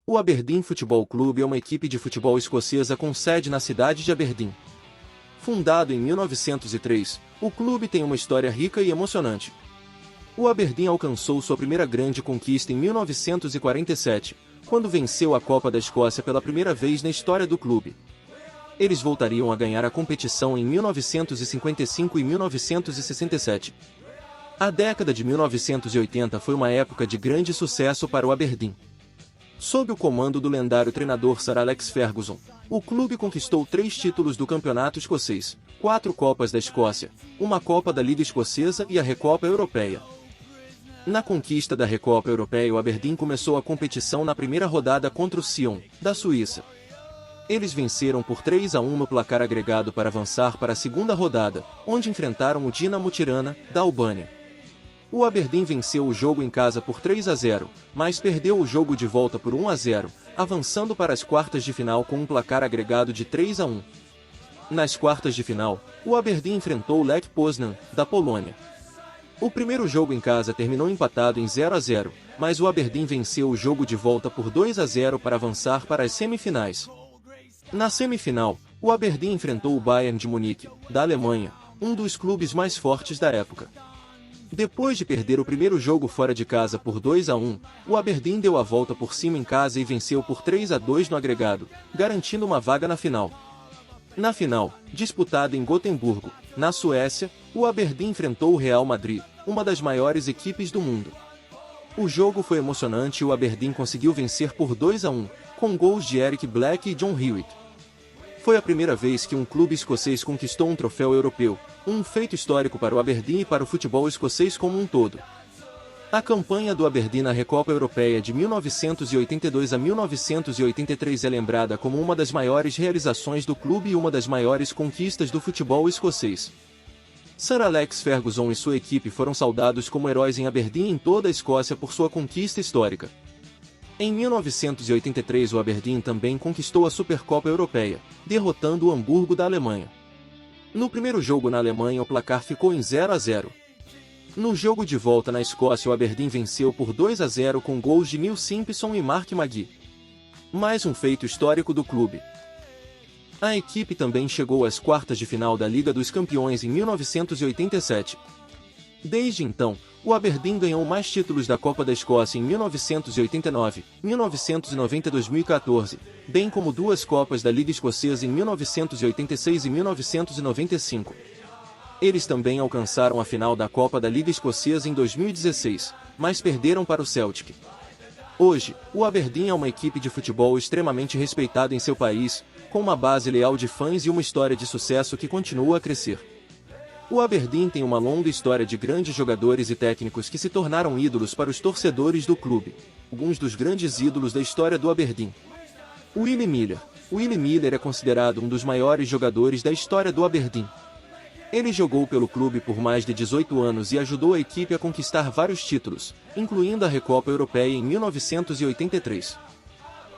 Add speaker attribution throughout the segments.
Speaker 1: O Aberdeen Futebol Clube é uma equipe de futebol escocesa com sede na cidade de Aberdeen. Fundado em 1903, o clube tem uma história rica e emocionante. O Aberdeen alcançou sua primeira grande conquista em 1947, quando venceu a Copa da Escócia pela primeira vez na história do clube. Eles voltariam a ganhar a competição em 1955 e 1967. A década de 1980 foi uma época de grande sucesso para o Aberdeen. Sob o comando do lendário treinador Sir Alex Ferguson, o clube conquistou 3 títulos do Campeonato Escocês, 4 Copas da Escócia, uma Copa da Liga Escocesa e a Recopa Europeia. Na conquista da Recopa Europeia, o Aberdeen começou a competição na primeira rodada contra o Sion, da Suíça. Eles venceram por 3-1 no placar agregado para avançar para a segunda rodada, onde enfrentaram o Dinamo Tirana, da Albânia. O Aberdeen venceu o jogo em casa por 3-0, mas perdeu o jogo de volta por 1-0, avançando para as quartas de final com um placar agregado de 3-1. Nas quartas de final, o Aberdeen enfrentou o Lech Poznan, da Polônia. O primeiro jogo em casa terminou empatado em 0-0, mas o Aberdeen venceu o jogo de volta por 2-0 para avançar para as semifinais. Na semifinal, o Aberdeen enfrentou o Bayern de Munique, da Alemanha, um dos clubes mais fortes da época. Depois de perder o primeiro jogo fora de casa por 2-1, o Aberdeen deu a volta por cima em casa e venceu por 3-2 no agregado, garantindo uma vaga na final. Na final, disputada em Gotemburgo, na Suécia, o Aberdeen enfrentou o Real Madrid, uma das maiores equipes do mundo. O jogo foi emocionante e o Aberdeen conseguiu vencer por 2-1, com gols de Eric Black e John Hewitt. Foi a primeira vez que um clube escocês conquistou um troféu europeu, um feito histórico para o Aberdeen e para o futebol escocês como um todo. A campanha do Aberdeen na Recopa Europeia de 1982 a 1983 é lembrada como uma das maiores realizações do clube e uma das maiores conquistas do futebol escocês. Sir Alex Ferguson e sua equipe foram saudados como heróis em Aberdeen e em toda a Escócia por sua conquista histórica. Em 1983 o Aberdeen também conquistou a Supercopa Europeia, derrotando o Hamburgo da Alemanha. No primeiro jogo na Alemanha o placar ficou em 0-0. No jogo de volta na Escócia o Aberdeen venceu por 2-0 com gols de Neil Simpson e Mark Magee. Mais um feito histórico do clube. A equipe também chegou às quartas de final da Liga dos Campeões em 1987. Desde então, o Aberdeen ganhou mais títulos da Copa da Escócia em 1989, 1990 e 2014, bem como 2 Copas da Liga Escocesa em 1986 e 1995. Eles também alcançaram a final da Copa da Liga Escocesa em 2016, mas perderam para o Celtic. Hoje, o Aberdeen é uma equipe de futebol extremamente respeitada em seu país, com uma base leal de fãs e uma história de sucesso que continua a crescer. O Aberdeen tem uma longa história de grandes jogadores e técnicos que se tornaram ídolos para os torcedores do clube. Alguns dos grandes ídolos da história do Aberdeen. Willie Miller. Willie Miller é considerado um dos maiores jogadores da história do Aberdeen. Ele jogou pelo clube por mais de 18 anos e ajudou a equipe a conquistar vários títulos, incluindo a Recopa Europeia em 1983.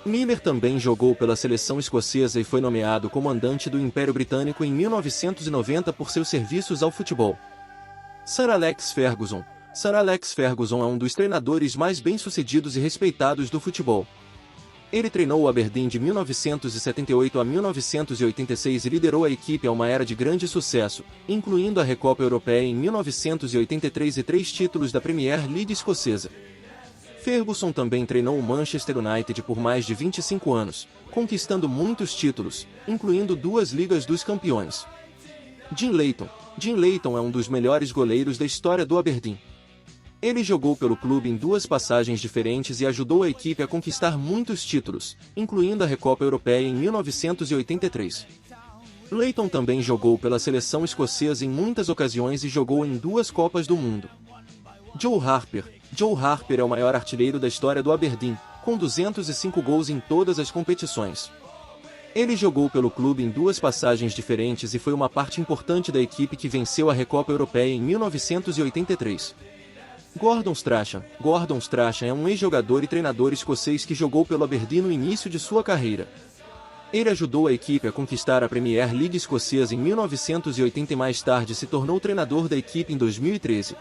Speaker 1: Miller também jogou pela seleção escocesa e foi nomeado comandante do Império Britânico em 1990 por seus serviços ao futebol. Sir Alex Ferguson. Sir Alex Ferguson é um dos treinadores mais bem-sucedidos e respeitados do futebol. Ele treinou o Aberdeen de 1978 a 1986 e liderou a equipe a uma era de grande sucesso, incluindo a Recopa Europeia em 1983 e 3 títulos da Premier League escocesa. Ferguson também treinou o Manchester United por mais de 25 anos, conquistando muitos títulos, incluindo 2 Ligas dos Campeões. Jim Leighton. Jim Leighton é um dos melhores goleiros da história do Aberdeen. Ele jogou pelo clube em 2 passagens diferentes e ajudou a equipe a conquistar muitos títulos, incluindo a Recopa Europeia em 1983. Leighton também jogou pela seleção escocesa em muitas ocasiões e jogou em 2 Copas do Mundo. Joe Harper. Joe Harper é o maior artilheiro da história do Aberdeen, com 205 gols em todas as competições. Ele jogou pelo clube em 2 passagens diferentes e foi uma parte importante da equipe que venceu a Recopa Europeia em 1983. Gordon Strachan. Gordon Strachan é um ex-jogador e treinador escocês que jogou pelo Aberdeen no início de sua carreira. Ele ajudou a equipe a conquistar a Premier League escocesa em 1980 e mais tarde se tornou treinador da equipe em 2013.